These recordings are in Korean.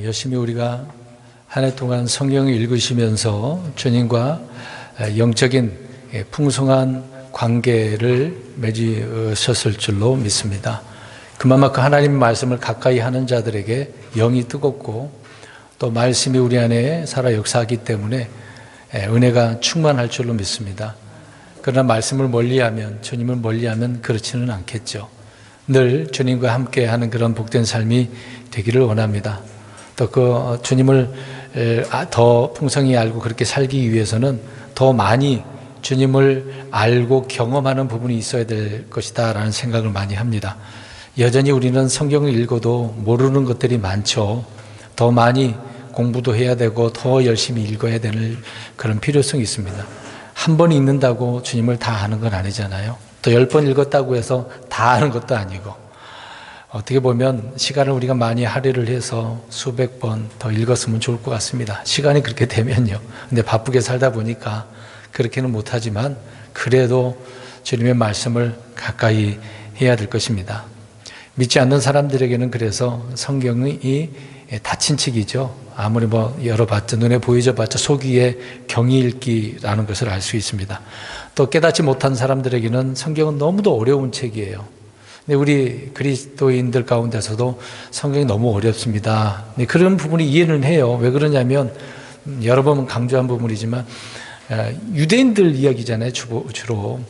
열심히 우리가 한 해 동안 성경을 읽으시면서 주님과 영적인 풍성한 관계를 맺으셨을 줄로 믿습니다. 그만큼 하나님 말씀을 가까이 하는 자들에게 영이 뜨겁고 또 말씀이 우리 안에 살아 역사하기 때문에 은혜가 충만할 줄로 믿습니다. 그러나 말씀을 멀리하면, 주님을 멀리하면 그렇지는 않겠죠. 늘 주님과 함께하는 그런 복된 삶이 되기를 원합니다. 또 그 주님을 더 풍성히 알고 그렇게 살기 위해서는 더 많이 주님을 알고 경험하는 부분이 있어야 될 것이다 라는 생각을 많이 합니다. 여전히 우리는 성경을 읽어도 모르는 것들이 많죠. 더 많이 공부도 해야 되고 더 열심히 읽어야 되는 그런 필요성이 있습니다. 한 번 읽는다고 주님을 다 아는 건 아니잖아요. 또 10번 읽었다고 해서 다 아는 것도 아니고, 어떻게 보면 시간을 우리가 많이 할애를 해서 수백 번 더 읽었으면 좋을 것 같습니다. 시간이 그렇게 되면요. 근데 바쁘게 살다 보니까 그렇게는 못하지만 그래도 주님의 말씀을 가까이 해야 될 것입니다. 믿지 않는 사람들에게는 그래서 성경이 닫힌 책이죠. 아무리 열어봤자, 눈에 보여줘봤자 속 위에 경이 읽기라는 것을 알 수 있습니다. 또 깨닫지 못한 사람들에게는 성경은 너무도 어려운 책이에요. 근데 우리 그리스도인들 가운데서도 성경이 너무 어렵습니다. 그런 부분이 이해는 해요. 왜 그러냐면 여러 번 강조한 부분이지만 유대인들 이야기잖아요. 주로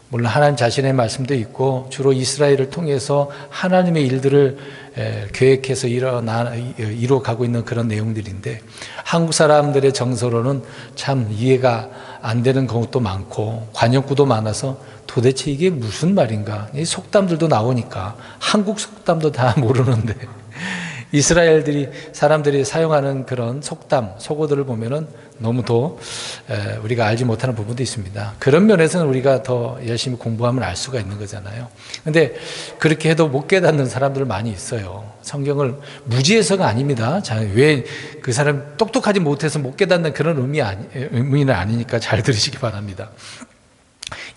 물론 하나님 자신의 말씀도 있고 주로 이스라엘을 통해서 하나님의 일들을 계획해서 이루어가고 있는 그런 내용들인데, 한국 사람들의 정서로는 참 이해가 안 되는 것도 많고 관용구도 많아서 도대체 이게 무슨 말인가, 이 속담들도 나오니까 한국 속담도 다 모르는데 이스라엘 사람들이 사용하는 그런 속담, 속어들을 보면은 너무 더 우리가 알지 못하는 부분도 있습니다. 그런 면에서는 우리가 더 열심히 공부하면 알 수가 있는 거잖아요. 근데 그렇게 해도 못 깨닫는 사람들 많이 있어요. 성경을 무지해서가 아닙니다. 왜 그 사람 똑똑하지 못해서 못 깨닫는 그런 의미는 아니니까 잘 들으시기 바랍니다.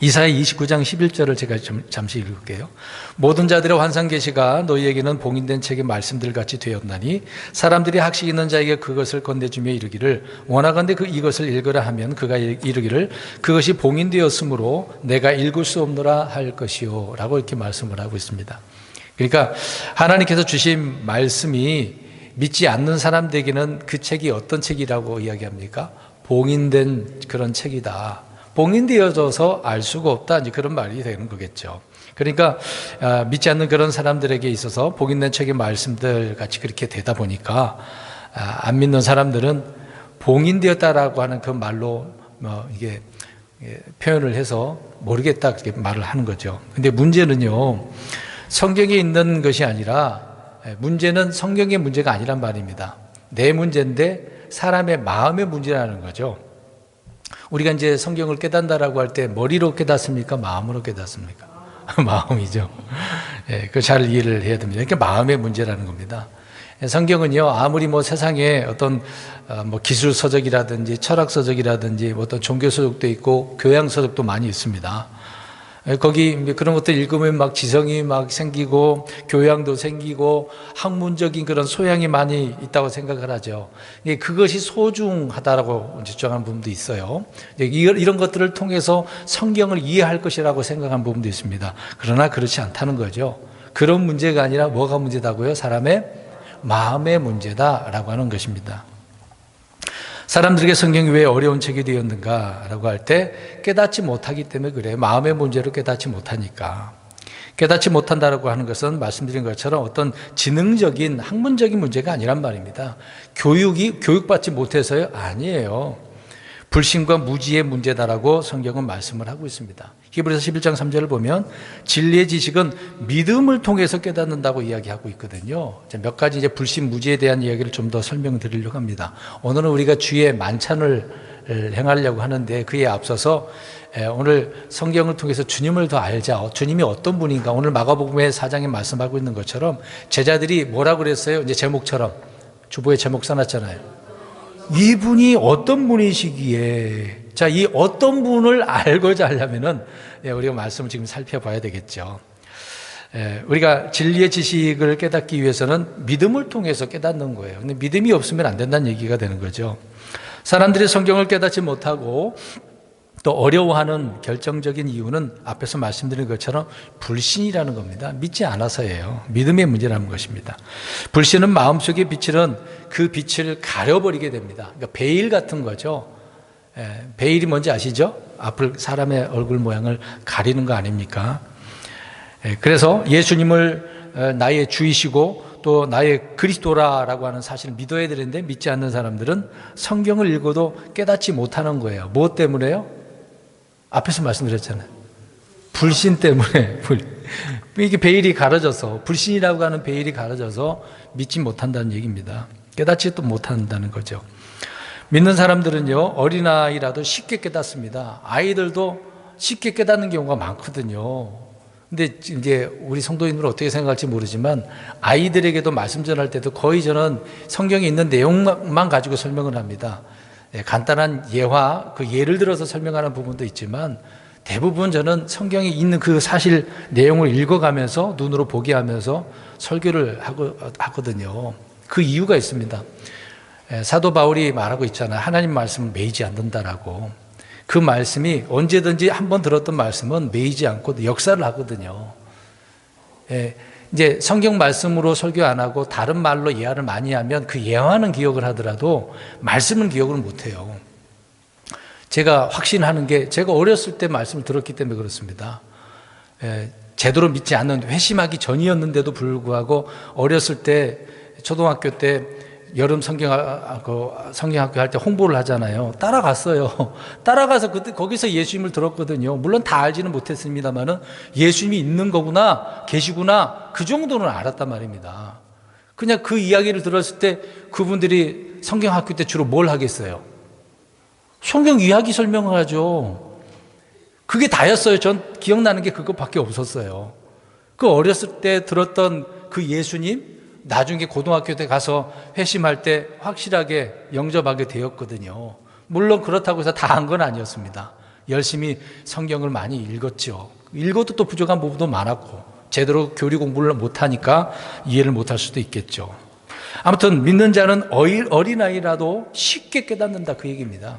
이사야 29장 11절을 제가 잠시 읽을게요. 모든 자들의 환상 계시가 너희에게는 봉인된 책의 말씀들 같이 되었나니 사람들이 학식 있는 자에게 그것을 건네주며 이르기를 원하건대 이것을 읽으라 하면 그가 이르기를 그것이 봉인되었으므로 내가 읽을 수 없노라 할 것이요 라고 이렇게 말씀을 하고 있습니다. 그러니까 하나님께서 주신 말씀이 믿지 않는 사람들에게는 그 책이 어떤 책이라고 이야기합니까? 봉인된 그런 책이다. 봉인되어져서 알 수가 없다, 이제 그런 말이 되는 거겠죠. 그러니까 믿지 않는 그런 사람들에게 있어서 봉인된 책의 말씀들 같이 그렇게 되다 보니까 안 믿는 사람들은 봉인되었다라고 하는 그 말로 이게 표현을 해서 모르겠다 그렇게 말을 하는 거죠. 근데 문제는요, 성경에 있는 것이 아니라, 문제는 성경의 문제가 아니란 말입니다. 내 문제인데 사람의 마음의 문제라는 거죠. 우리가 이제 성경을 깨닫는다라고 할 때 머리로 깨닫습니까? 마음으로 깨닫습니까? 마음이죠. 그 잘 이해를 해야 됩니다. 이게 마음의 문제라는 겁니다. 성경은요, 아무리 세상에 어떤 기술 서적이라든지 철학 서적이라든지 어떤 종교 서적도 있고 교양 서적도 많이 있습니다. 거기 그런 것들 읽으면 막 지성이 막 생기고 교양도 생기고 학문적인 그런 소양이 많이 있다고 생각을 하죠. 그것이 소중하다라고 주장하는 부분도 있어요. 이런 것들을 통해서 성경을 이해할 것이라고 생각하는 부분도 있습니다. 그러나 그렇지 않다는 거죠. 그런 문제가 아니라 뭐가 문제다고요? 사람의 마음의 문제다라고 하는 것입니다. 사람들에게 성경이 왜 어려운 책이 되었는가라고 할 때 깨닫지 못하기 때문에 그래요. 마음의 문제로 깨닫지 못하니까. 깨닫지 못한다라고 하는 것은 말씀드린 것처럼 어떤 지능적인 학문적인 문제가 아니란 말입니다. 교육받지 못해서요? 아니에요. 불신과 무지의 문제다라고 성경은 말씀을 하고 있습니다. 히브리서 11장 3절을 보면 진리의 지식은 믿음을 통해서 깨닫는다고 이야기하고 있거든요. 몇 가지 이제 불신, 무지에 대한 이야기를 좀 더 설명드리려고 합니다. 오늘은 우리가 주의 만찬을 행하려고 하는데 그에 앞서서 오늘 성경을 통해서 주님을 더 알자. 주님이 어떤 분인가. 오늘 마가복음의 4장에 말씀하고 있는 것처럼 제자들이 뭐라고 그랬어요? 이제 제목처럼 주보에 제목 써놨잖아요. 이분이 어떤 분이시기에, 자, 이 어떤 분을 알고자 하려면은 우리가 말씀을 지금 살펴봐야 되겠죠. 우리가 진리의 지식을 깨닫기 위해서는 믿음을 통해서 깨닫는 거예요. 근데 믿음이 없으면 안 된다는 얘기가 되는 거죠. 사람들이 성경을 깨닫지 못하고 또 어려워하는 결정적인 이유는 앞에서 말씀드린 것처럼 불신이라는 겁니다. 믿지 않아서예요. 믿음의 문제라는 것입니다. 불신은 마음속에 비치는 그 빛을 가려버리게 됩니다. 그러니까 베일 같은 거죠. 베일이 뭔지 아시죠? 앞을 사람의 얼굴 모양을 가리는 거 아닙니까? 그래서 예수님을 나의 주이시고 또 나의 그리스도라고 하는 사실을 믿어야 되는데 믿지 않는 사람들은 성경을 읽어도 깨닫지 못하는 거예요. 무엇 때문에요? 앞에서 말씀드렸잖아요. 불신 때문에. 이게 베일이 가려져서, 불신이라고 하는 베일이 가려져서 믿지 못한다는 얘기입니다. 깨닫지 또 못한다는 거죠. 믿는 사람들은요, 어린아이라도 쉽게 깨닫습니다. 아이들도 쉽게 깨닫는 경우가 많거든요. 근데 이제 우리 성도님들은 어떻게 생각할지 모르지만 아이들에게도 말씀 전할 때도 거의 저는 성경에 있는 내용만 가지고 설명을 합니다. 간단한 예화, 그 예를 들어서 설명하는 부분도 있지만 대부분 저는 성경에 있는 그 사실 내용을 읽어가면서 눈으로 보게 하면서 설교를 하거든요. 그 이유가 있습니다. 사도 바울이 말하고 있잖아요. 하나님 말씀은 매이지 않는다라고. 그 말씀이 언제든지 한번 들었던 말씀은 매이지 않고 역사를 하거든요. 이제 성경 말씀으로 설교 안 하고 다른 말로 예화를 많이 하면 그 예화는 기억을 하더라도 말씀은 기억을 못 해요. 제가 확신하는 게 제가 어렸을 때 말씀을 들었기 때문에 그렇습니다. 제대로 믿지 않는 회심하기 전이었는데도 불구하고 어렸을 때 초등학교 때 여름 성경학교 할 때 홍보를 하잖아요. 따라갔어요. 따라가서 그때 거기서 예수님을 들었거든요. 물론 다 알지는 못했습니다만은 예수님이 있는 거구나, 계시구나, 그 정도는 알았단 말입니다. 그냥 그 이야기를 들었을 때 그분들이 성경학교 때 주로 뭘 하겠어요? 성경 이야기 설명을 하죠. 그게 다였어요. 전 기억나는 게 그것밖에 없었어요. 그 어렸을 때 들었던 그 예수님, 나중에 고등학교 때 가서 회심할 때 확실하게 영접하게 되었거든요. 물론 그렇다고 해서 다 한 건 아니었습니다. 열심히 성경을 많이 읽었죠. 읽어도 또 부족한 부분도 많았고 제대로 교리 공부를 못하니까 이해를 못할 수도 있겠죠. 아무튼 믿는 자는 어린아이라도 쉽게 깨닫는다 그 얘기입니다.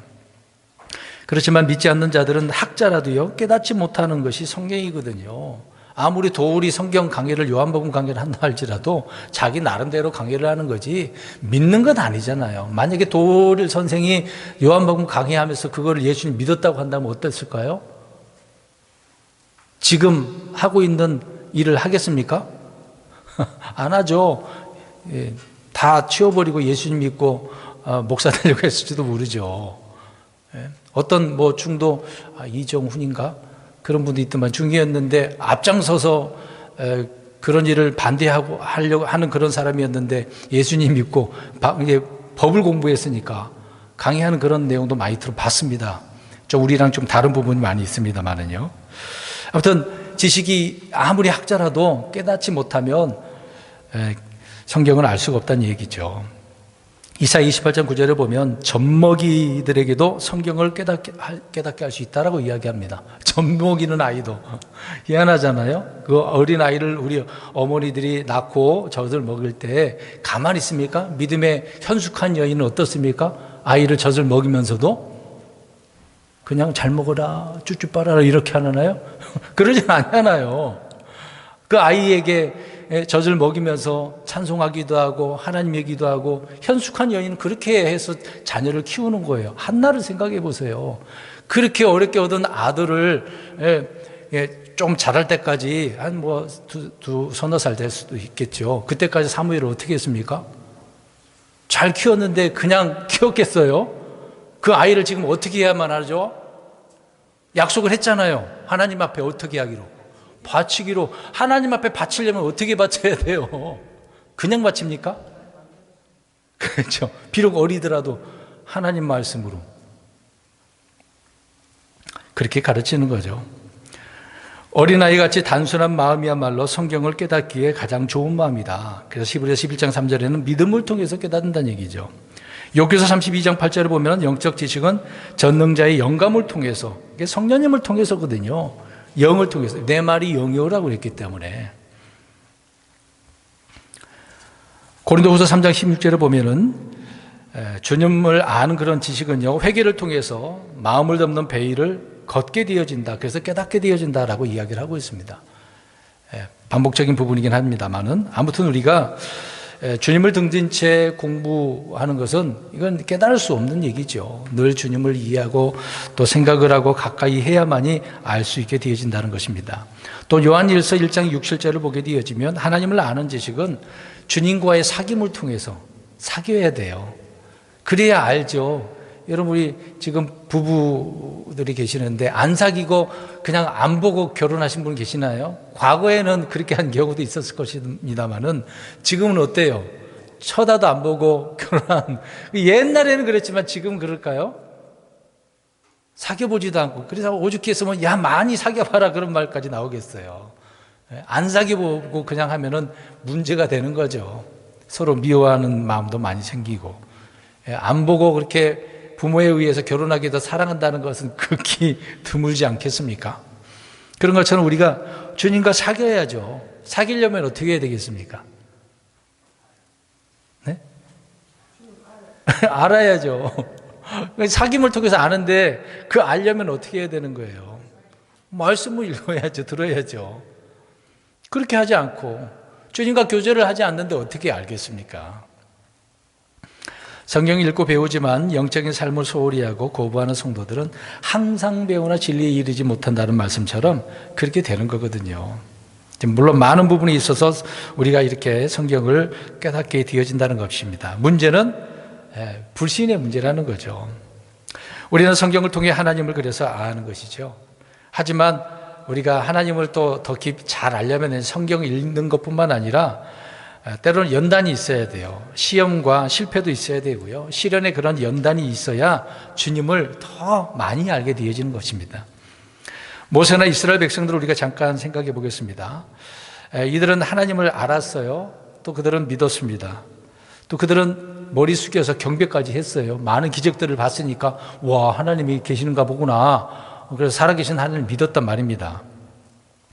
그렇지만 믿지 않는 자들은 학자라도요 깨닫지 못하는 것이 성경이거든요. 아무리 도울이 성경 강의를 요한복음 강의를 한다 할지라도 자기 나름대로 강의를 하는 거지 믿는 건 아니잖아요. 만약에 도울 선생이 요한복음 강의하면서 그거를 예수님 믿었다고 한다면 어땠을까요? 지금 하고 있는 일을 하겠습니까? 안 하죠. 다 치워버리고 예수님 믿고 목사 되려고 했을지도 모르죠. 어떤 중도 이정훈인가? 그런 분도 있더만 중이었는데 앞장서서 그런 일을 하려고 하는 그런 사람이었는데 예수님 믿고 이제 법을 공부했으니까 강의하는 그런 내용도 많이 들어봤습니다. 우리랑 좀 다른 부분이 많이 있습니다만은요. 아무튼 지식이 아무리 학자라도 깨닫지 못하면 성경을 알 수가 없다는 얘기죠. 이사야 28장 9절에 보면 젖먹이들에게도 성경을 깨닫게 할 수 있다라고 이야기합니다. 젖먹이는 아이도 희한하잖아요. 그 어린 아이를 우리 어머니들이 낳고 젖을 먹일 때 가만히 있습니까? 믿음의 현숙한 여인은 어떻습니까? 아이를 젖을 먹이면서도 그냥 잘 먹어라, 쭈쭈 빨아라 이렇게 하나요? 그러진 않잖아요. 그 아이에게 젖을 먹이면서 찬송하기도 하고 하나님 얘기도 하고 현숙한 여인은 그렇게 해서 자녀를 키우는 거예요. 한나를 생각해 보세요. 그렇게 어렵게 얻은 아들을 좀 자랄 때까지 한 서너 살 될 수도 있겠죠. 그때까지 사무엘을 어떻게 했습니까? 잘 키웠는데 그냥 키웠겠어요? 그 아이를 지금 어떻게 해야만 하죠? 약속을 했잖아요. 하나님 앞에 어떻게 하기로. 바치기로. 하나님 앞에 바치려면 어떻게 바쳐야 돼요? 그냥 바칩니까? 그렇죠. 비록 어리더라도 하나님 말씀으로 그렇게 가르치는 거죠. 어린아이같이 단순한 마음이야말로 성경을 깨닫기에 가장 좋은 마음이다. 그래서 히브리서 11장 3절에는 믿음을 통해서 깨닫는다는 얘기죠. 욥기서 32장 8절에 보면 영적 지식은 전능자의 영감을 통해서, 이게 성령님을 통해서거든요. 영을 통해서. 내 말이 영이오라고 그랬기 때문에. 고린도후서 3장 16절에 보면은 주님을 아는 그런 지식은요, 회개를 통해서 마음을 덮는 베일을 걷게 되어진다. 그래서 깨닫게 되어진다라고 이야기를 하고 있습니다. 반복적인 부분이긴 합니다만은 아무튼 우리가 주님을 등진 채 공부하는 것은 이건 깨달을 수 없는 얘기죠. 늘 주님을 이해하고 또 생각을 하고 가까이 해야만이 알 수 있게 되어진다는 것입니다. 또 요한일서 1장 6, 7절을 보게 되어지면 하나님을 아는 지식은 주님과의 사귐을 통해서 사귀어야 돼요. 그래야 알죠. 여러분, 우리 지금 부부들이 계시는데 안 사귀고 그냥 안 보고 결혼하신 분 계시나요? 과거에는 그렇게 한 경우도 있었을 것입니다만은 지금은 어때요? 쳐다도 안 보고 결혼한, 옛날에는 그랬지만 지금은 그럴까요? 사귀어보지도 않고, 그래서 오죽했으면 야 많이 사귀어봐라 그런 말까지 나오겠어요. 안 사귀어보고 그냥 하면은 문제가 되는 거죠. 서로 미워하는 마음도 많이 생기고, 안 보고 그렇게 부모에 의해서 결혼하게 더 사랑한다는 것은 극히 드물지 않겠습니까? 그런 것처럼 우리가 주님과 사귀어야죠. 사귀려면 어떻게 해야 되겠습니까? 네? 알아야죠. 사귐을 통해서 아는데 그 알려면 어떻게 해야 되는 거예요? 말씀을 읽어야죠. 들어야죠. 그렇게 하지 않고 주님과 교제를 하지 않는데 어떻게 알겠습니까? 성경을 읽고 배우지만 영적인 삶을 소홀히 하고 거부하는 성도들은 항상 배우나 진리에 이르지 못한다는 말씀처럼 그렇게 되는 거거든요. 물론 많은 부분이 있어서 우리가 이렇게 성경을 깨닫게 되어진다는 것입니다. 문제는 불신의 문제라는 거죠. 우리는 성경을 통해 하나님을 그래서 아는 것이죠. 하지만 우리가 하나님을 또 더 깊이 잘 알려면 성경을 읽는 것뿐만 아니라 때로는 연단이 있어야 돼요. 시험과 실패도 있어야 되고요. 시련의 그런 연단이 있어야 주님을 더 많이 알게 되어지는 것입니다. 모세나 이스라엘 백성들을 우리가 잠깐 생각해 보겠습니다. 이들은 하나님을 알았어요. 또 그들은 믿었습니다. 또 그들은 머리 숙여서 경배까지 했어요. 많은 기적들을 봤으니까 와, 하나님이 계시는가 보구나. 그래서 살아계신 하나님을 믿었단 말입니다.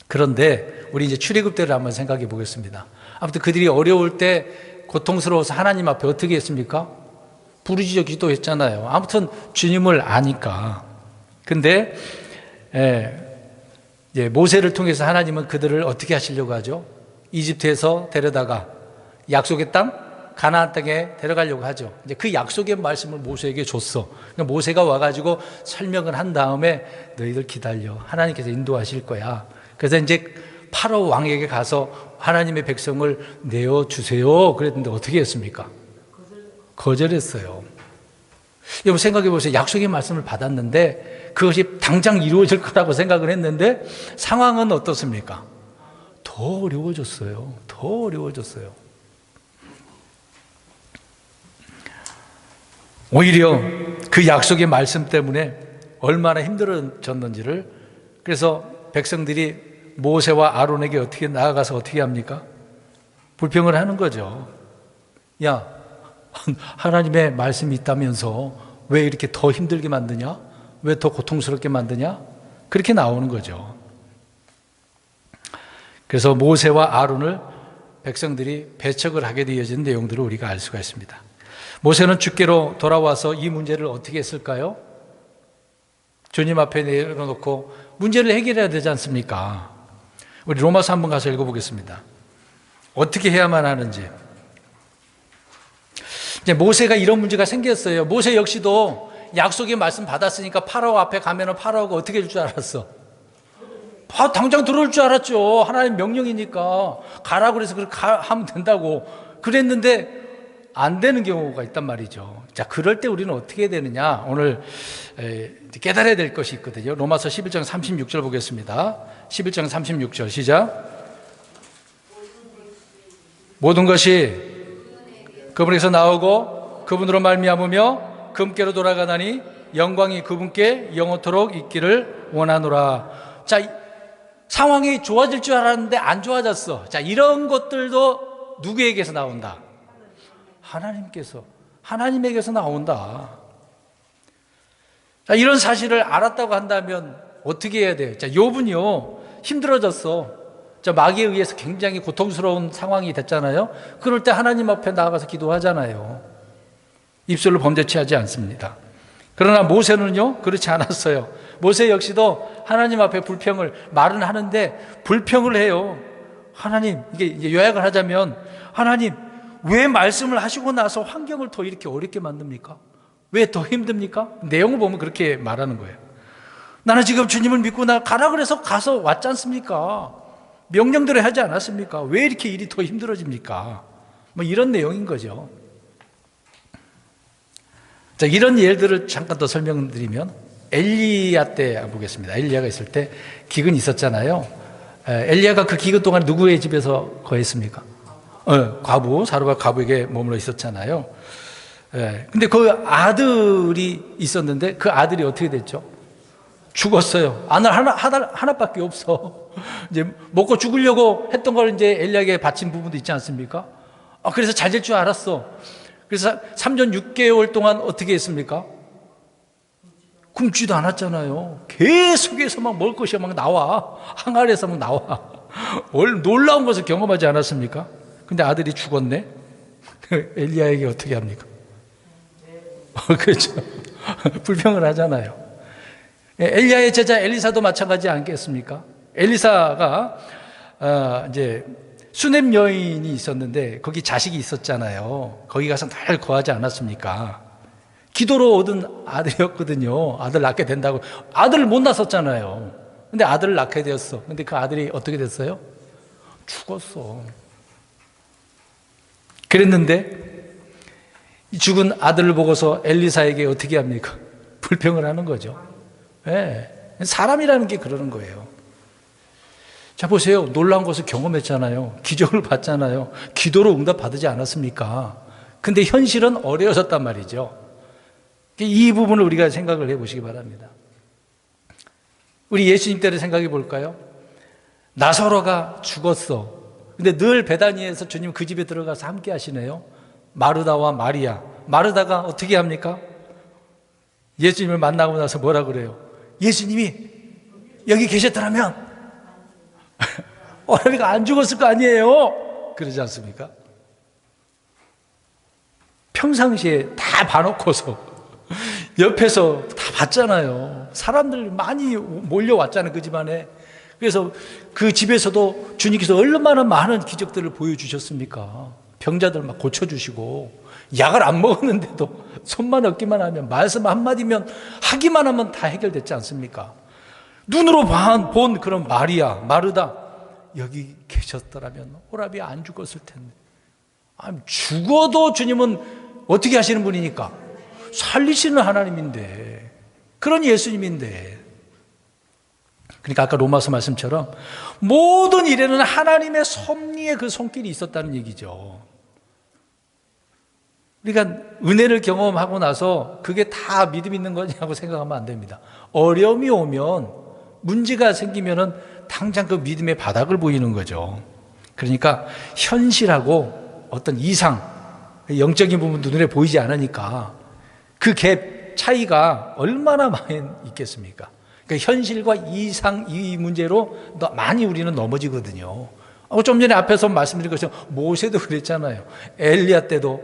그런데 우리 이제 출애굽 때를 한번 생각해 보겠습니다. 아무튼 그들이 어려울 때 고통스러워서 하나님 앞에 어떻게 했습니까? 부르짖어 기도했잖아요. 아무튼 주님을 아니까. 근데 모세를 통해서 하나님은 그들을 어떻게 하시려고 하죠? 이집트에서 데려다가 약속의 땅, 가나안 땅에 데려가려고 하죠. 이제 그 약속의 말씀을 모세에게 줬어. 그러니까 모세가 와가지고 설명을 한 다음에 너희들 기다려. 하나님께서 인도하실 거야. 그래서 이제 파라오 왕에게 가서 하나님의 백성을 내어주세요. 그랬는데 어떻게 했습니까? 거절했어요. 여러분 생각해 보세요. 약속의 말씀을 받았는데 그것이 당장 이루어질 거라고 생각을 했는데 상황은 어떻습니까? 더 어려워졌어요. 더 어려워졌어요. 오히려 그 약속의 말씀 때문에 얼마나 힘들어졌는지를, 그래서 백성들이 모세와 아론에게 어떻게 나아가서 어떻게 합니까? 불평을 하는 거죠. 야, 하나님의 말씀이 있다면서 왜 이렇게 더 힘들게 만드냐? 왜 더 고통스럽게 만드냐? 그렇게 나오는 거죠. 그래서 모세와 아론을 백성들이 배척을 하게 되어진 내용들을 우리가 알 수가 있습니다. 모세는 주께로 돌아와서 이 문제를 어떻게 했을까요? 주님 앞에 내려놓고 문제를 해결해야 되지 않습니까? 우리 로마서 한번 가서 읽어보겠습니다. 어떻게 해야만 하는지. 이제 모세가 이런 문제가 생겼어요. 모세 역시도 약속의 말씀 받았으니까 파라오 앞에 가면은 파라오가 어떻게 할 줄 알았어? 당장 들어올 줄 알았죠. 하나님 명령이니까 가라고 그래서 그렇게 하면 된다고 그랬는데 안 되는 경우가 있단 말이죠. 자, 그럴 때 우리는 어떻게 해야 되느냐? 오늘 깨달아야 될 것이 있거든요. 로마서 11장 36절 보겠습니다. 11장 36절 시작. 모든 것이 그분에게서 나오고 그분으로 말미암으며 그분께로 돌아가나니 영광이 그분께 영원토록 있기를 원하노라. 자, 상황이 좋아질 줄 알았는데 안 좋아졌어. 자, 이런 것들도 누구에게서 나온다? 하나님에게서 나온다. 자, 이런 사실을 알았다고 한다면 어떻게 해야 돼요? 자, 욥은요 힘들어졌어. 마귀에 의해서 굉장히 고통스러운 상황이 됐잖아요. 그럴 때 하나님 앞에 나아가서 기도하잖아요. 입술로 범죄 취하지 않습니다. 그러나 모세는요, 그렇지 않았어요. 모세 역시도 하나님 앞에 말은 하는데 불평을 해요. 하나님, 이게 요약을 하자면, 하나님, 왜 말씀을 하시고 나서 환경을 더 이렇게 어렵게 만듭니까? 왜 더 힘듭니까? 내용을 보면 그렇게 말하는 거예요. 나는 지금 주님을 믿고 가라 그래서 가서 왔지 않습니까? 명령대로 하지 않았습니까? 왜 이렇게 일이 더 힘들어집니까? 뭐 이런 내용인 거죠. 자, 이런 예들을 잠깐 더 설명드리면, 엘리야 때 보겠습니다. 엘리야가 있을 때 기근이 있었잖아요. 엘리야가 그 기근 동안 누구의 집에서 거했습니까? 사르밧 과부에게 머물러 있었잖아요. 근데 그 아들이 있었는데 그 아들이 어떻게 됐죠? 죽었어요. 아들 하나밖에 없어. 이제 먹고 죽으려고 했던 걸 이제 엘리야에게 바친 부분도 있지 않습니까? 그래서 잘 될 줄 알았어. 그래서 3년 6개월 동안 어떻게 했습니까? 굶지도 않았잖아요. 계속해서 막 먹을 것이 막 나와. 항아리에서 막 나와. 놀라운 것을 경험하지 않았습니까? 근데 아들이 죽었네? 엘리야에게 어떻게 합니까? 그렇죠. 불평을 하잖아요. 엘리야의 제자 엘리사도 마찬가지 아니겠습니까? 엘리사가 이제 수넴 여인이 있었는데 거기 자식이 있었잖아요. 거기 가서 늘 거하지 않았습니까? 기도로 얻은 아들이었거든요. 아들 낳게 된다고. 아들을 못 낳았잖아요. 근데 아들을 낳게 되었어. 근데 그 아들이 어떻게 됐어요? 죽었어. 그랬는데 죽은 아들을 보고서 엘리사에게 어떻게 합니까? 불평을 하는 거죠. 사람이라는 게 그러는 거예요. 자, 보세요. 놀라운 것을 경험했잖아요. 기적을 봤잖아요. 기도로 응답받지 않았습니까? 근데 현실은 어려워졌단 말이죠. 이 부분을 우리가 생각을 해보시기 바랍니다. 우리 예수님 때를 생각해 볼까요? 나사로가 죽었어. 근데 늘 베다니에서 주님 그 집에 들어가서 함께 하시네요. 마르다와 마리아. 마르다가 어떻게 합니까? 예수님을 만나고 나서 뭐라 그래요? 예수님이 여기 계셨더라면 오라비가 안 죽었을 거 아니에요? 그러지 않습니까? 평상시에 다 봐놓고서 옆에서 다 봤잖아요. 사람들 많이 몰려왔잖아요, 그 집안에. 그래서 그 집에서도 주님께서 얼마나 많은 기적들을 보여주셨습니까? 병자들 막 고쳐주시고, 약을 안 먹었는데도 손만 얻기만 하면, 말씀 한마디면 하기만 하면 다 해결됐지 않습니까? 눈으로 본 그런 마리아, 마르다, 여기 계셨더라면 오라비 안 죽었을 텐데. 죽어도 주님은 어떻게 하시는 분이니까? 살리시는 하나님인데, 그런 예수님인데. 그러니까 아까 로마서 말씀처럼 모든 일에는 하나님의 섭리의 그 손길이 있었다는 얘기죠. 그러니까 은혜를 경험하고 나서 그게 다 믿음 있는 거냐고 생각하면 안 됩니다. 어려움이 오면, 문제가 생기면은 당장 그 믿음의 바닥을 보이는 거죠. 그러니까 현실하고 어떤 이상, 영적인 부분도 눈에 보이지 않으니까 그 갭 차이가 얼마나 많이 있겠습니까? 그러니까 현실과 이상, 이 문제로 많이 우리는 넘어지거든요. 좀 전에 앞에서 말씀드린 것처럼 모세도 그랬잖아요. 엘리야 때도,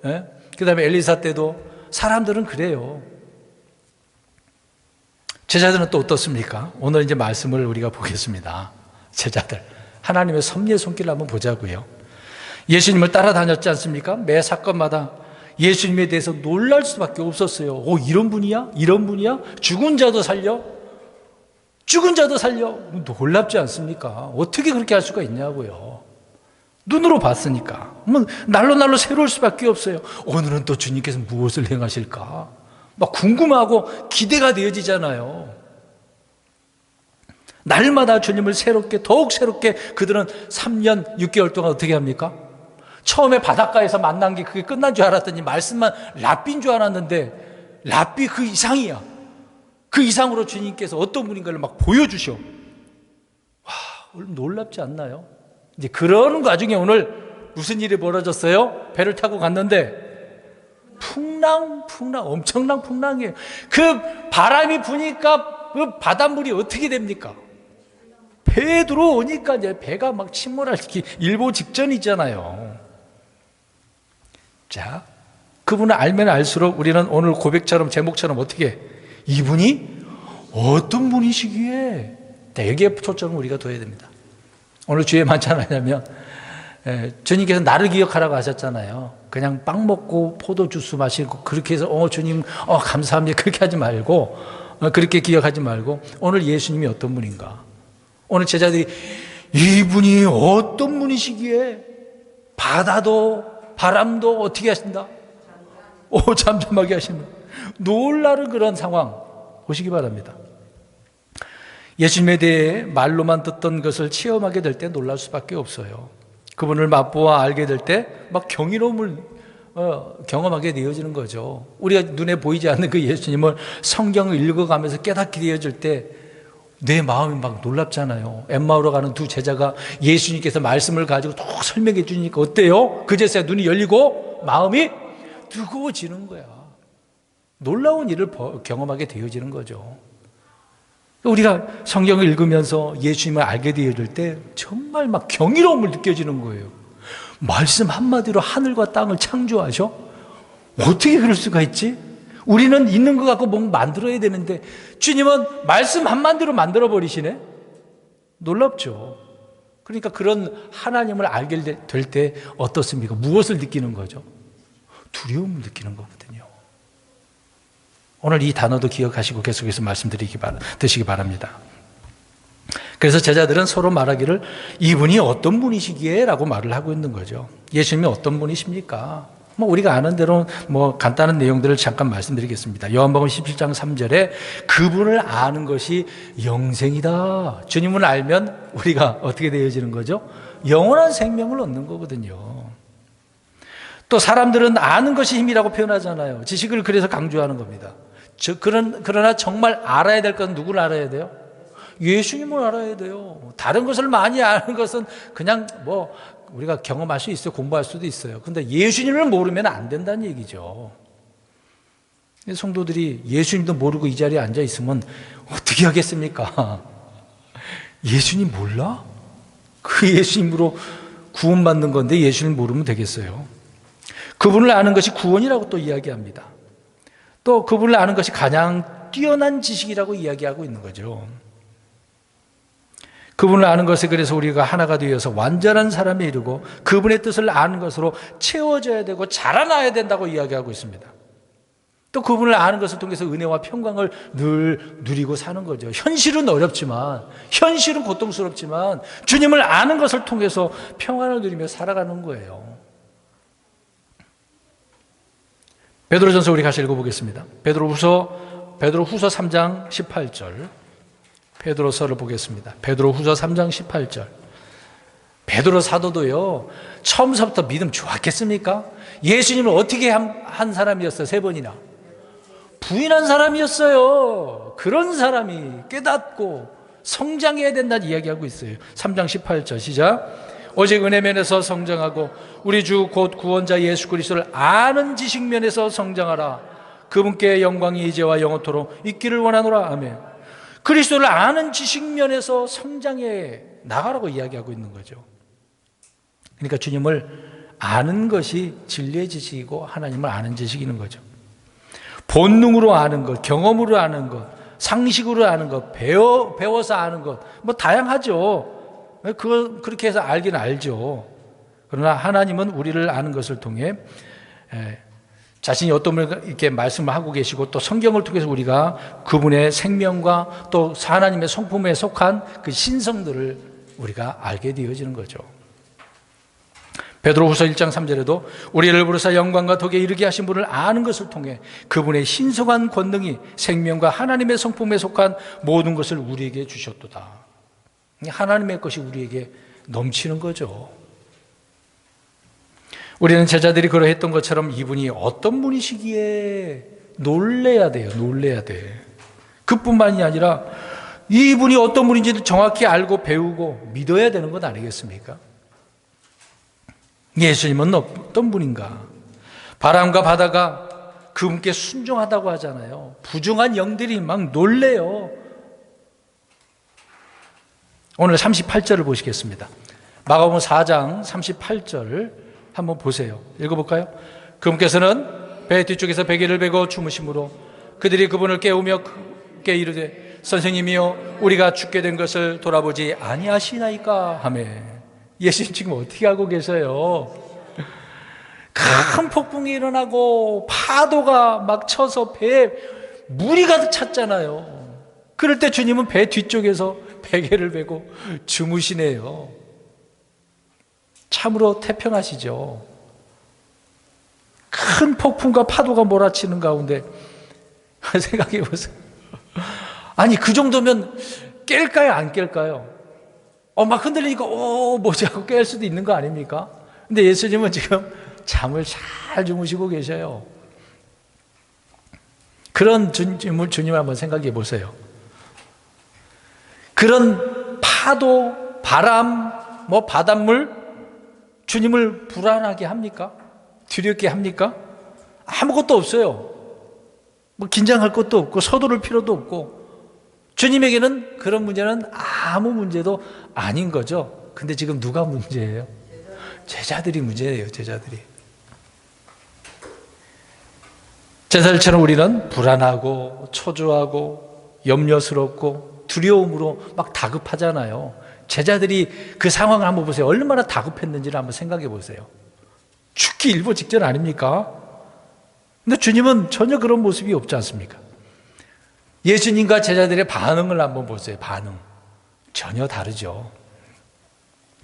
그 다음에 엘리사 때도 사람들은 그래요. 제자들은 또 어떻습니까? 오늘 이제 말씀을 우리가 보겠습니다. 제자들. 하나님의 섭리의 손길을 한번 보자고요. 예수님을 따라다녔지 않습니까? 매 사건마다 예수님에 대해서 놀랄 수밖에 없었어요. 이런 분이야? 이런 분이야? 죽은 자도 살려? 죽은 자도 살려? 놀랍지 않습니까? 어떻게 그렇게 할 수가 있냐고요. 눈으로 봤으니까. 날로 새로울 수밖에 없어요. 오늘은 또 주님께서 무엇을 행하실까? 막 궁금하고 기대가 되어지잖아요. 날마다 주님을 더욱 새롭게 그들은 3년 6개월 동안 어떻게 합니까? 처음에 바닷가에서 만난 게 그게 끝난 줄 알았더니 말씀만 랍비인 줄 알았는데 랍비 그 이상이야. 그 이상으로 주님께서 어떤 분인가를 막 보여주셔. 와, 놀랍지 않나요? 이제 그런 과정에 오늘 무슨 일이 벌어졌어요? 배를 타고 갔는데 엄청난 풍랑이에요. 그 바람이 부니까 그 바닷물이 어떻게 됩니까? 베드로 오니까 이제 배가 막 침몰하기 일보 직전이잖아요. 자, 그분을 알면 알수록 우리는 오늘 고백처럼 제목처럼 어떻게 해? 이분이 어떤 분이시기에 여기에 초점을 우리가 둬야 됩니다. 오늘 주에 만찬하냐면 주님께서 나를 기억하라고 하셨잖아요. 그냥 빵 먹고 포도주스 마시고 그렇게 해서 주님 감사합니다 그렇게 하지 말고 그렇게 기억하지 말고 오늘 예수님이 어떤 분인가, 오늘 제자들이 이분이 어떤 분이시기에 바다도 바람도 어떻게 하신다? 잠잠하게 하시는 놀라는 그런 상황 보시기 바랍니다. 예수님에 대해 말로만 듣던 것을 체험하게 될 때 놀랄 수밖에 없어요. 그분을 맛보아 알게 될 때 막 경이로움을 경험하게 되어지는 거죠. 우리가 눈에 보이지 않는 그 예수님을 성경을 읽어가면서 깨닫게 되어질 때 내 마음이 막 놀랍잖아요. 엠마오로 가는 두 제자가 예수님께서 말씀을 가지고 또 설명해 주니까 어때요? 그제서야 눈이 열리고 마음이 뜨거워지는 거야. 놀라운 일을 경험하게 되어지는 거죠. 우리가 성경을 읽으면서 예수님을 알게 되어질 때 정말 막 경이로움을 느껴지는 거예요. 말씀 한마디로 하늘과 땅을 창조하셔? 어떻게 그럴 수가 있지? 우리는 있는 것 갖고 뭔가 만들어야 되는데 주님은 말씀 한마디로 만들어버리시네? 놀랍죠. 그러니까 그런 하나님을 알게 될 때 어떻습니까? 무엇을 느끼는 거죠? 두려움을 느끼는 거거든요. 오늘 이 단어도 기억하시고 계속해서 드시기 바랍니다. 그래서 제자들은 서로 말하기를 이분이 어떤 분이시기에 라고 말을 하고 있는 거죠. 예수님이 어떤 분이십니까? 우리가 아는 대로 간단한 내용들을 잠깐 말씀드리겠습니다. 요한복음 17장 3절에 그분을 아는 것이 영생이다. 주님을 알면 우리가 어떻게 되어지는 거죠? 영원한 생명을 얻는 거거든요. 또 사람들은 아는 것이 힘이라고 표현하잖아요. 지식을 그래서 강조하는 겁니다. 그러나 정말 알아야 될 것은 누구를 알아야 돼요? 예수님을 알아야 돼요. 다른 것을 많이 아는 것은 그냥 우리가 경험할 수 있어요. 공부할 수도 있어요. 근데 예수님을 모르면 안 된다는 얘기죠. 성도들이 예수님도 모르고 이 자리에 앉아 있으면 어떻게 하겠습니까? 예수님 몰라? 그 예수님으로 구원받는 건데 예수님 모르면 되겠어요? 그분을 아는 것이 구원이라고 또 이야기합니다. 또 그분을 아는 것이 가장 뛰어난 지식이라고 이야기하고 있는 거죠. 그분을 아는 것에 그래서 우리가 하나가 되어서 완전한 사람에 이르고 그분의 뜻을 아는 것으로 채워져야 되고 자라나야 된다고 이야기하고 있습니다. 또 그분을 아는 것을 통해서 은혜와 평강을 늘 누리고 사는 거죠. 현실은 어렵지만, 현실은 고통스럽지만 주님을 아는 것을 통해서 평안을 누리며 살아가는 거예요. 베드로전서 우리 같이 읽어보겠습니다. 베드로후서 3장 18절. 베드로서를 보겠습니다. 베드로후서 3장 18절. 베드로 사도도요, 처음부터 믿음 좋았겠습니까? 예수님을 어떻게 한 사람이었어요? 3번이나 부인한 사람이었어요. 그런 사람이 깨닫고 성장해야 된다는 이야기하고 있어요. 3장 18절 시작. 오직 은혜면에서 성장하고 우리 주 곧 구원자 예수 그리스도를 아는 지식면에서 성장하라. 그분께 영광이 이제와 영원토록 있기를 원하노라. 아멘. 그리스도를 아는 지식면에서 성장해 나가라고 이야기하고 있는 거죠. 그러니까 주님을 아는 것이 진리의 지식이고 하나님을 아는 지식인 거죠. 본능으로 아는 것, 경험으로 아는 것, 상식으로 아는 것, 배워서 아는 것, 다양하죠. 그렇게 해서 알긴 알죠. 그러나 하나님은 우리를 아는 것을 통해 자신이 어떤 분을 이렇게 말씀을 하고 계시고 또 성경을 통해서 우리가 그분의 생명과 또 하나님의 성품에 속한 그 신성들을 우리가 알게 되어지는 거죠. 베드로후서 1장 3절에도 우리를 부르사 영광과 덕에 이르게 하신 분을 아는 것을 통해 그분의 신성한 권능이 생명과 하나님의 성품에 속한 모든 것을 우리에게 주셨도다. 하나님의 것이 우리에게 넘치는 거죠. 우리는 제자들이 그러했던 것처럼 이분이 어떤 분이시기에 놀래야 돼요. 놀래야 돼. 그뿐만이 아니라 이분이 어떤 분인지를 정확히 알고 배우고 믿어야 되는 것 아니겠습니까? 예수님은 어떤 분인가? 바람과 바다가 그분께 순종하다고 하잖아요. 부정한 영들이 막 놀래요. 오늘 38절을 보시겠습니다. 마가복음 4장 38절 한번 보세요. 읽어볼까요? 그분께서는 배 뒤쪽에서 베개를 베고 주무심으로 그들이 그분을 깨우며 크게 이르되 선생님이여 우리가 죽게 된 것을 돌아보지 아니하시나이까 하며. 예수님 지금 어떻게 하고 계세요? 큰 폭풍이 일어나고 파도가 막 쳐서 배에 물이 가득 찼잖아요. 그럴 때 주님은 배 뒤쪽에서 베개를 베고 주무시네요. 참으로 태평하시죠. 큰 폭풍과 파도가 몰아치는 가운데 생각해 보세요. 아니 그 정도면 깰까요? 안 깰까요? 막 흔들리니까 뭐지 하고 깰 수도 있는 거 아닙니까? 근데 예수님은 지금 잠을 잘 주무시고 계셔요. 그런 주님을 한번 생각해 보세요. 그런 파도, 바람, 바닷물 주님을 불안하게 합니까? 두렵게 합니까? 아무것도 없어요. 긴장할 것도 없고 서두를 필요도 없고 주님에게는 그런 문제는 아무 문제도 아닌 거죠. 근데 지금 누가 문제예요? 제자들이 문제예요. 제자들처럼 우리는 불안하고 초조하고 염려스럽고 두려움으로 막 다급하잖아요. 제자들이 그 상황을 한번 보세요. 얼마나 다급했는지를 한번 생각해 보세요. 죽기 일보 직전 아닙니까? 근데 주님은 전혀 그런 모습이 없지 않습니까? 예수님과 제자들의 반응을 한번 보세요. 반응 전혀 다르죠.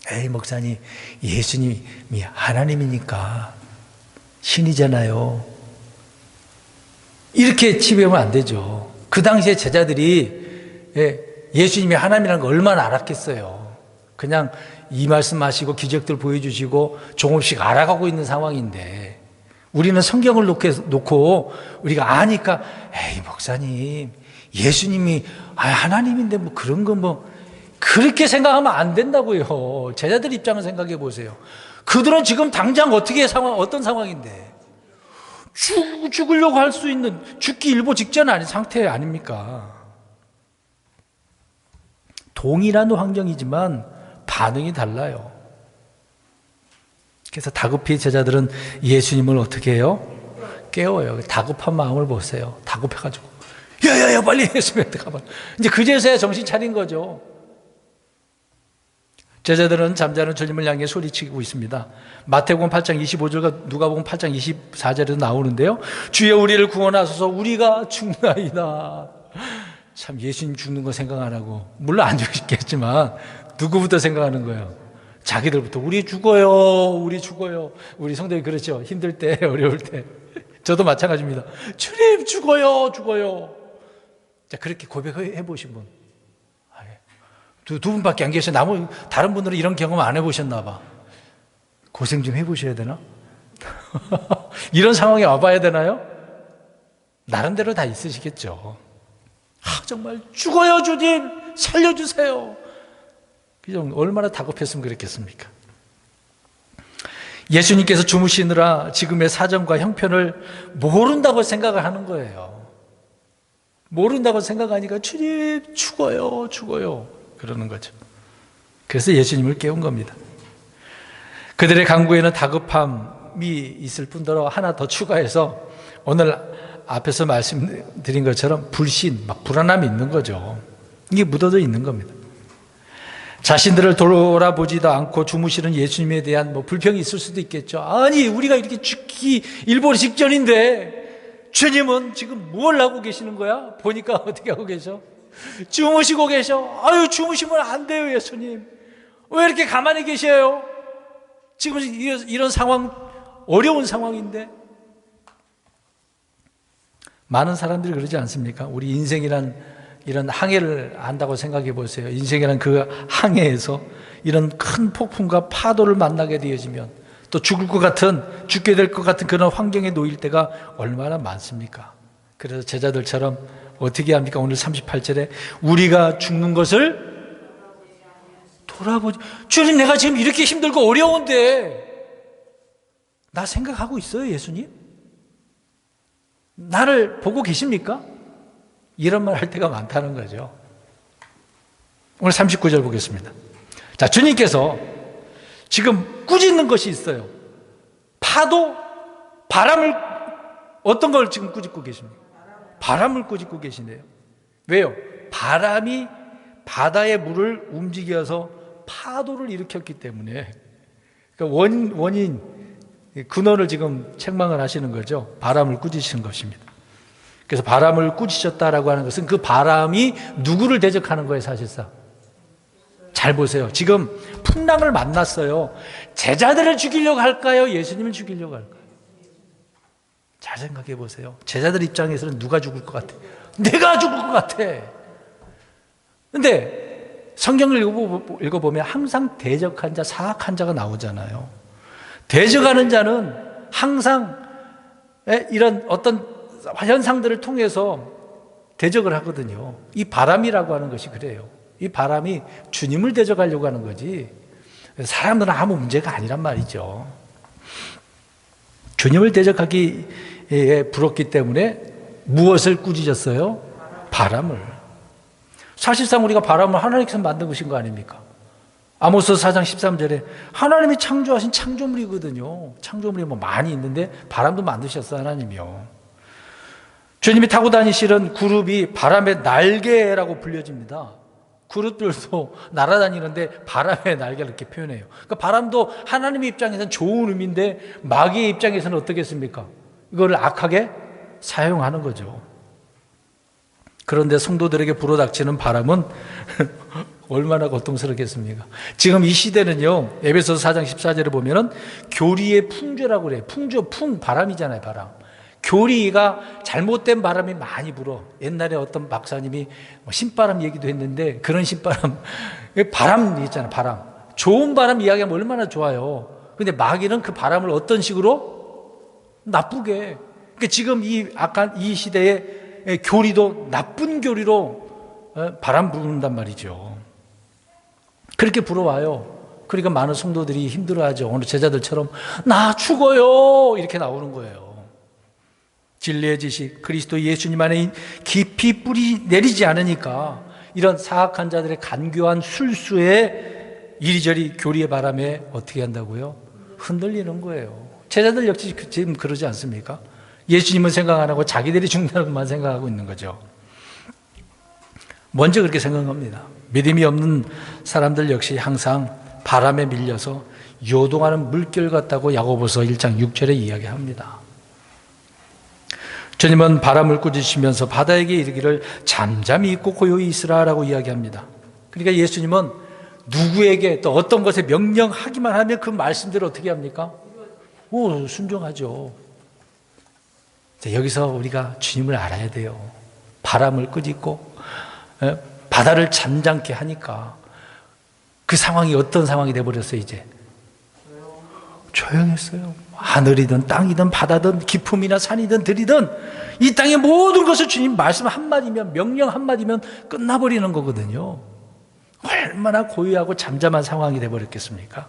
에이 목사님, 예수님이 하나님이니까 신이잖아요. 이렇게 치부하면 안 되죠. 그 당시에 제자들이 예수님이 하나님이라는 걸 얼마나 알았겠어요. 그냥 이 말씀하시고 기적들 보여주시고 조금씩 알아가고 있는 상황인데 우리는 성경을 놓고 우리가 아니까 에이 목사님 예수님이 하나님인데 그런 거 그렇게 생각하면 안 된다고요. 제자들 입장을 생각해 보세요. 그들은 지금 당장 어떤 상황인데 죽으려고 할 수 있는 죽기 일보 직전 아닌 상태 아닙니까? 동일한 환경이지만 반응이 달라요. 그래서 다급히 제자들은 예수님을 어떻게 해요? 깨워요. 다급한 마음을 보세요. 다급해가지고 야야야 빨리 예수님한테 가봐. 이제 그제서야 정신 차린 거죠. 제자들은 잠자는 주님을 향해 소리치고 있습니다. 마태복음 8장 25절과 누가복음 8장 24절에도 나오는데요. 주여 우리를 구원하소서 우리가 죽나이다. 참 예수님 죽는 거 생각 안 하고 물론 안 죽겠지만 누구부터 생각하는 거예요? 자기들부터 우리 죽어요. 우리 성도님 그렇죠. 힘들 때 어려울 때 저도 마찬가지입니다. 주님 죽어요. 자 그렇게 고백해 보신 분 두 분밖에 안 계셔. 다른 분들은 이런 경험 안 해보셨나 봐. 고생 좀 해보셔야 되나? 이런 상황에 와봐야 되나요? 나름대로 다 있으시겠죠. 정말 죽어요 주님 살려주세요. 얼마나 다급했으면 그랬겠습니까? 예수님께서 주무시느라 지금의 사정과 형편을 모른다고 생각을 하는 거예요. 모른다고 생각하니까 주님 죽어요 그러는 거죠. 그래서 예수님을 깨운 겁니다. 그들의 간구에는 다급함이 있을 뿐더러 하나 더 추가해서 오늘 앞에서 말씀드린 것처럼 불신, 불안함이 있는 거죠. 이게 묻어져 있는 겁니다. 자신들을 돌아보지도 않고 주무시는 예수님에 대한 불평이 있을 수도 있겠죠. 아니 우리가 이렇게 죽기 일보 직전인데 주님은 지금 뭘 하고 계시는 거야? 보니까 어떻게 하고 계셔? 주무시고 계셔. 주무시면 안 돼요 예수님. 왜 이렇게 가만히 계셔요? 지금 이런 상황 어려운 상황인데. 많은 사람들이 그러지 않습니까? 우리 인생이란 이런 항해를 한다고 생각해 보세요. 인생이란 그 항해에서 이런 큰 폭풍과 파도를 만나게 되어지면 또 죽게 될 것 같은 그런 환경에 놓일 때가 얼마나 많습니까? 그래서 제자들처럼 어떻게 합니까? 오늘 38절에 우리가 죽는 것을 돌아보지. 주님 내가 지금 이렇게 힘들고 어려운데 나 생각하고 있어요 예수님? 나를 보고 계십니까? 이런 말 할 때가 많다는 거죠. 오늘 39절 보겠습니다. 자, 주님께서 지금 꾸짖는 것이 있어요. 파도, 바람을, 어떤 걸 지금 꾸짖고 계십니까? 바람을 꾸짖고 계시네요. 왜요? 바람이 바다의 물을 움직여서 파도를 일으켰기 때문에, 그러니까 원인, 근원을 지금 책망을 하시는 거죠. 바람을 꾸짖으신 것입니다. 그래서 바람을 꾸짖었다라고 하는 것은 그 바람이 누구를 대적하는 거예요, 사실상. 잘 보세요. 지금 풍랑을 만났어요. 제자들을 죽이려고 할까요? 예수님을 죽이려고 할까요? 잘 생각해 보세요. 제자들 입장에서는 누가 죽을 것 같아? 내가 죽을 것 같아. 근데 성경을 읽어보면 항상 대적한 자, 사악한 자가 나오잖아요. 대적하는 자는 항상 이런 어떤 현상들을 통해서 대적을 하거든요. 이 바람이라고 하는 것이 그래요. 이 바람이 주님을 대적하려고 하는 거지 사람들은 아무 문제가 아니란 말이죠. 주님을 대적하기에 불었기 때문에 무엇을 꾸짖었어요? 바람을. 사실상 우리가 바람을 하나님께서 만든 것인 거 아닙니까? 아모스 4장 13절에 하나님이 창조하신 창조물이거든요. 창조물이 뭐 많이 있는데 바람도 만드셨어요, 하나님이요. 주님이 타고 다니시는 그룹이 바람의 날개라고 불려집니다. 그룹들도 날아다니는데 바람의 날개를 이렇게 표현해요. 그러니까 바람도 하나님의 입장에서는 좋은 의미인데 마귀의 입장에서는 어떻겠습니까? 이거를 악하게 사용하는 거죠. 그런데 성도들에게 불어닥치는 바람은 얼마나 고통스럽겠습니까? 지금 이 시대는요, 에베소서 4장 14절에 보면은 교리의 풍조라고 그래요. 바람이잖아요, 바람. 교리가 잘못된 바람이 많이 불어. 옛날에 어떤 박사님이 신바람 얘기도 했는데 그런 신바람, 바람 있잖아요, 바람. 좋은 바람 이야기하면 얼마나 좋아요. 근데 마귀는 그 바람을 어떤 식으로? 나쁘게. 그러니까 지금 이 시대의 교리도 나쁜 교리로 바람 부른단 말이죠. 그렇게 불어와요. 그러니까 많은 성도들이 힘들어하죠. 오늘 제자들처럼 나 죽어요 이렇게 나오는 거예요. 진리의 지식, 그리스도 예수님 안에 깊이 뿌리 내리지 않으니까 이런 사악한 자들의 간교한 술수에 이리저리 교리의 바람에 어떻게 한다고요? 흔들리는 거예요. 제자들 역시 지금 그러지 않습니까? 예수님은 생각 안 하고 자기들이 죽는다는 것만 생각하고 있는 거죠. 먼저 그렇게 생각합니다. 믿음이 없는 사람들 역시 항상 바람에 밀려서 요동하는 물결 같다고 야고보서 1장 6절에 이야기합니다. 주님은 바람을 꾸짖으시면서 바다에게 이르기를 잠잠히 있고 고요히 있으라라고 이야기합니다. 그러니까 예수님은 누구에게 또 어떤 것에 명령하기만 하면 그 말씀대로 어떻게 합니까? 순종하죠. 여기서 우리가 주님을 알아야 돼요. 바람을 꾸짖고 바다를 잠잠케 하니까 그 상황이 어떤 상황이 돼버렸어요. 이제 조용했어요. 하늘이든 땅이든 바다든 기품이나 산이든 들이든 이 땅의 모든 것을 주님 말씀 한마디면, 명령 한마디면 끝나버리는 거거든요. 얼마나 고요하고 잠잠한 상황이 돼버렸겠습니까?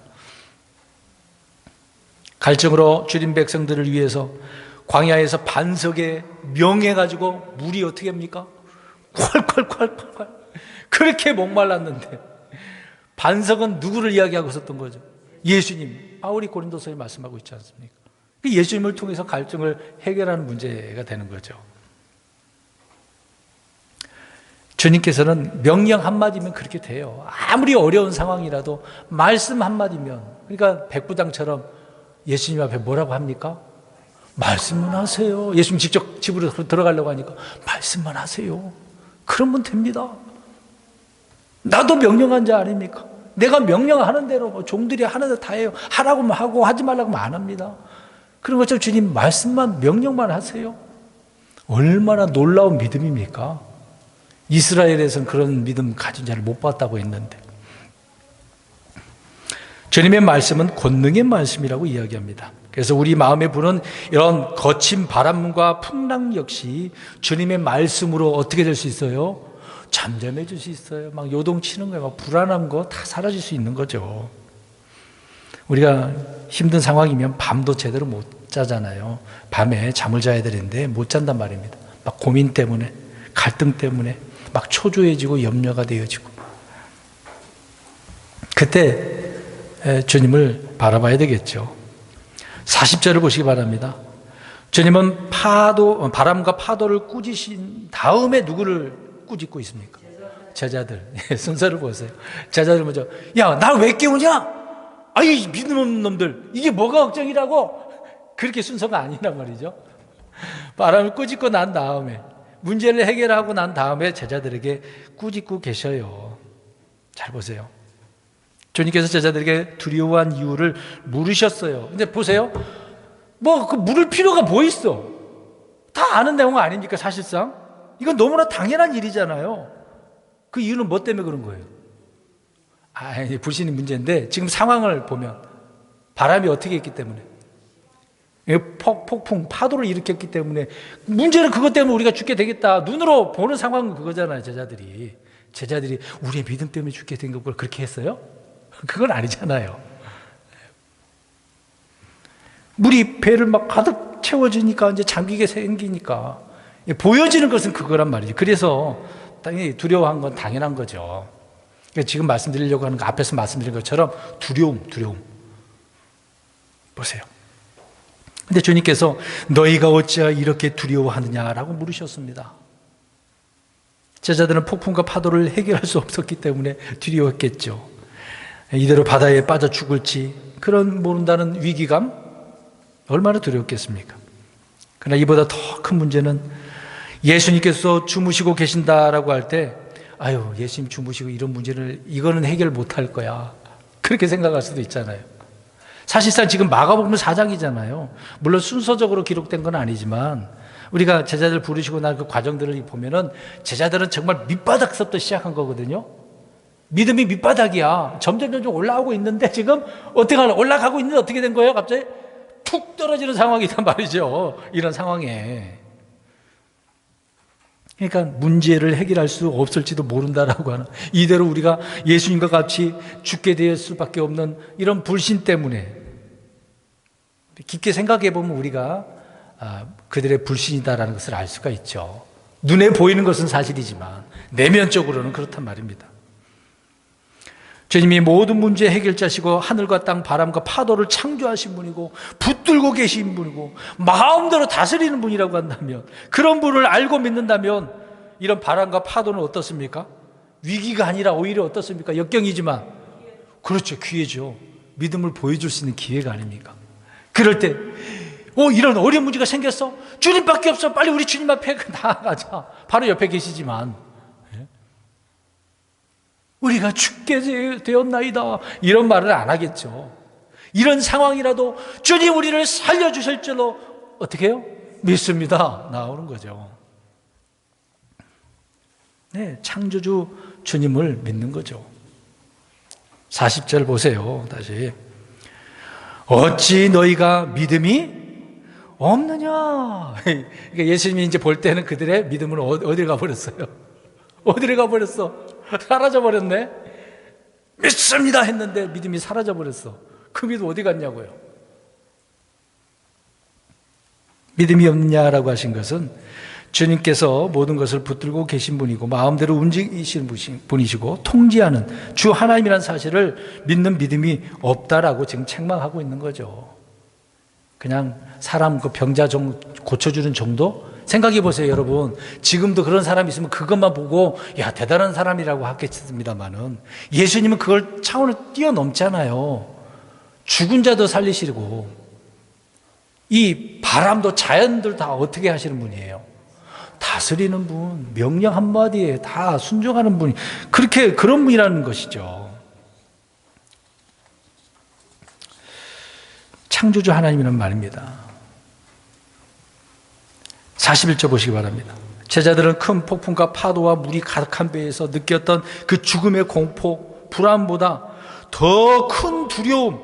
갈증으로 주린 백성들을 위해서 광야에서 반석에 명해가지고 물이 어떻게 합니까? 콸콸콸콸콸 그렇게 목말랐는데 반석은 누구를 이야기하고 있었던 거죠? 예수님. 바울이 고린도서에 말씀하고 있지 않습니까? 예수님을 통해서 갈증을 해결하는 문제가 되는 거죠. 주님께서는 명령 한마디면 그렇게 돼요. 아무리 어려운 상황이라도 말씀 한마디면, 그러니까 백부장처럼 예수님 앞에 뭐라고 합니까? 말씀만 하세요. 예수님 직접 집으로 들어가려고 하니까 말씀만 하세요. 그러면 됩니다. 나도 명령한 자 아닙니까? 내가 명령하는 대로 종들이 하는 대로 다 해요. 하라고만 하고 하지 말라고 안 합니다. 그런 것처럼 주님 말씀만 명령만 하세요. 얼마나 놀라운 믿음입니까? 이스라엘에서는 그런 믿음 가진 자를 못 봤다고 했는데 주님의 말씀은 권능의 말씀이라고 이야기합니다. 그래서 우리 마음에 부는 이런 거친 바람과 풍랑 역시 주님의 말씀으로 어떻게 될 수 있어요? 잠잠해질 수 있어요. 막 요동치는 거예요. 막 불안한 거 다 사라질 수 있는 거죠. 우리가 힘든 상황이면 밤도 제대로 못 자잖아요. 밤에 잠을 자야 되는데 못 잔단 말입니다. 막 고민 때문에, 갈등 때문에 막 초조해지고 염려가 되어지고. 그때 주님을 바라봐야 되겠죠. 40절을 보시기 바랍니다. 주님은 바람과 파도를 꾸짖으신 다음에 누구를 꾸짖고 있습니까? 제자들. 순서를 보세요. 제자들 먼저, 야, 나 왜 깨우냐? 아이, 믿음 없는 놈들. 이게 뭐가 걱정이라고? 그렇게 순서가 아니란 말이죠. 바람을 꾸짖고 난 다음에, 문제를 해결하고 난 다음에 제자들에게 꾸짖고 계셔요. 잘 보세요. 주님께서 제자들에게 두려워한 이유를 물으셨어요. 근데 보세요. 그 물을 필요가 뭐 있어? 다 아는 내용 아닙니까, 사실상? 이건 너무나 당연한 일이잖아요. 그 이유는 뭐 때문에 그런 거예요? 불신이 문제인데, 지금 상황을 보면, 바람이 어떻게 했기 때문에? 폭풍, 파도를 일으켰기 때문에, 문제는 그것 때문에 우리가 죽게 되겠다. 눈으로 보는 상황은 그거잖아요, 제자들이. 우리의 믿음 때문에 죽게 된 걸 그렇게 했어요? 그건 아니잖아요. 물이 배를 막 가득 채워지니까 이제 잠기게 생기니까 보여지는 것은 그거란 말이죠. 그래서 당연히 두려워한 건 당연한 거죠. 지금 말씀드리려고 하는 거 앞에서 말씀드린 것처럼 두려움. 보세요. 근데 주님께서 너희가 어찌하여 이렇게 두려워하느냐라고 물으셨습니다. 제자들은 폭풍과 파도를 해결할 수 없었기 때문에 두려웠겠죠. 이대로 바다에 빠져 죽을지 그런 모른다는 위기감 얼마나 두려웠겠습니까? 그러나 이보다 더 큰 문제는 예수님께서 주무시고 계신다라고 할 때 예수님 주무시고 이런 문제를 이거는 해결 못할 거야 그렇게 생각할 수도 있잖아요. 사실상 지금 마가복음 4장이잖아요. 물론 순서적으로 기록된 건 아니지만 우리가 제자들 부르시고 난 그 과정들을 보면은 제자들은 정말 밑바닥서부터 시작한 거거든요. 믿음이 밑바닥이야. 점점 올라오고 있는데 지금 올라가고 있는데 어떻게 된 거예요? 갑자기 툭 떨어지는 상황이란 말이죠. 이런 상황에. 그러니까 문제를 해결할 수 없을지도 모른다라고 하는, 이대로 우리가 예수님과 같이 죽게 될 수밖에 없는 이런 불신 때문에 깊게 생각해 보면 우리가 그들의 불신이다라는 것을 알 수가 있죠. 눈에 보이는 것은 사실이지만 내면적으로는 그렇단 말입니다. 주님이 모든 문제 해결자시고 하늘과 땅, 바람과 파도를 창조하신 분이고 붙들고 계신 분이고 마음대로 다스리는 분이라고 한다면, 그런 분을 알고 믿는다면 이런 바람과 파도는 어떻습니까? 위기가 아니라 오히려 어떻습니까? 역경이지만, 그렇죠, 기회죠. 믿음을 보여줄 수 있는 기회가 아닙니까? 그럴 때 이런 어려운 문제가 생겼어? 주님밖에 없어. 빨리 우리 주님 앞에 나아가자. 바로 옆에 계시지만 우리가 죽게 되었나이다 이런 말을 안 하겠죠. 이런 상황이라도 주님 우리를 살려주실 줄로 어떻게 해요? 믿습니다. 나오는 거죠. 네, 창조주 주님을 믿는 거죠. 40절 보세요. 다시. 어찌 너희가 믿음이 없느냐. 그러니까 예수님이 이제 볼 때는 그들의 믿음은 어디를 가버렸어요? 어디를 가버렸어? 사라져버렸네. 믿습니다 했는데 믿음이 사라져버렸어. 그 믿음 어디 갔냐고요? 믿음이 없느냐라고 하신 것은 주님께서 모든 것을 붙들고 계신 분이고 마음대로 움직이시는 분이시고 통제하는 주 하나님이라는 사실을 믿는 믿음이 없다라고 지금 책망하고 있는 거죠. 그냥 사람 그 병자 고쳐주는 정도? 생각해 보세요, 여러분. 지금도 그런 사람이 있으면 그것만 보고 야, 대단한 사람이라고 하겠습니다만은 예수님은 그걸 차원을 뛰어넘잖아요. 죽은 자도 살리시고 이 바람도 자연들 다 어떻게 하시는 분이에요? 다스리는 분, 명령 한마디에 다 순종하는 분이 그런 분이라는 것이죠. 창조주 하나님이란 말입니다. 41절 보시기 바랍니다. 제자들은 큰 폭풍과 파도와 물이 가득한 배에서 느꼈던 그 죽음의 공포, 불안보다 더 큰 두려움,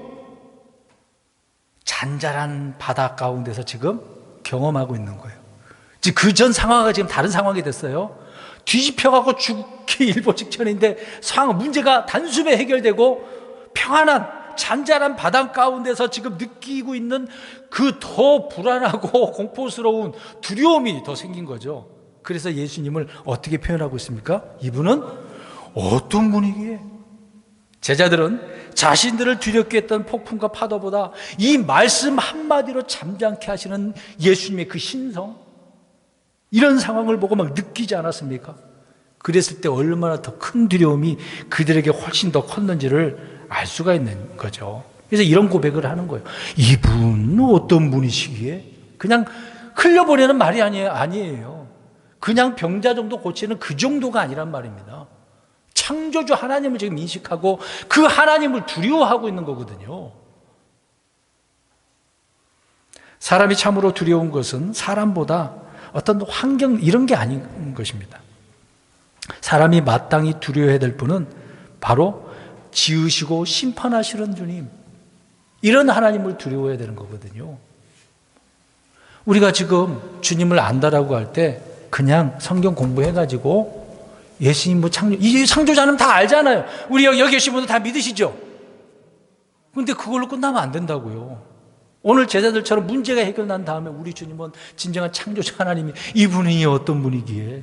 잔잔한 바다 가운데서 지금 경험하고 있는 거예요. 그 전 상황과 지금 다른 상황이 됐어요. 뒤집혀가고 죽기 일보 직전인데 문제가 단숨에 해결되고 평안한 잔잔한 바다 가운데서 지금 느끼고 있는 그 더 불안하고 공포스러운 두려움이 더 생긴 거죠. 그래서 예수님을 어떻게 표현하고 있습니까? 이분은 어떤 분이기에 제자들은 자신들을 두렵게 했던 폭풍과 파도보다 이 말씀 한마디로 잠잠케 하시는 예수님의 그 신성, 이런 상황을 보고 막 느끼지 않았습니까? 그랬을 때 얼마나 더 큰 두려움이 그들에게 훨씬 더 컸는지를 알 수가 있는 거죠. 그래서 이런 고백을 하는 거예요. 이분은 어떤 분이시기에? 그냥 흘려보내는 말이 아니에요. 그냥 병자 정도 고치는 그 정도가 아니란 말입니다. 창조주 하나님을 지금 인식하고 그 하나님을 두려워하고 있는 거거든요. 사람이 참으로 두려운 것은 사람보다 어떤 환경 이런 게 아닌 것입니다. 사람이 마땅히 두려워해야 될 분은 바로 지으시고 심판하시는 주님, 이런 하나님을 두려워해야 되는 거거든요. 우리가 지금 주님을 안다라고 할 때 그냥 성경 공부해가지고 예수님 이 창조자는 다 알잖아요. 우리 여기 계신 분들 다 믿으시죠? 그런데 그걸로 끝나면 안 된다고요. 오늘 제자들처럼 문제가 해결난 다음에 우리 주님은 진정한 창조자 하나님이 이분이 어떤 분이기에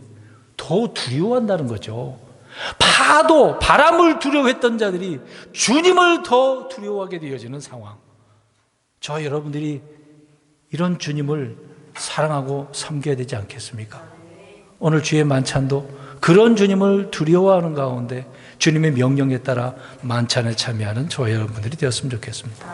더 두려워한다는 거죠. 바람을 두려워했던 자들이 주님을 더 두려워하게 되어지는 상황. 저 여러분들이 이런 주님을 사랑하고 섬겨야 되지 않겠습니까? 오늘 주의 만찬도 그런 주님을 두려워하는 가운데 주님의 명령에 따라 만찬에 참여하는 저와 여러분들이 되었으면 좋겠습니다.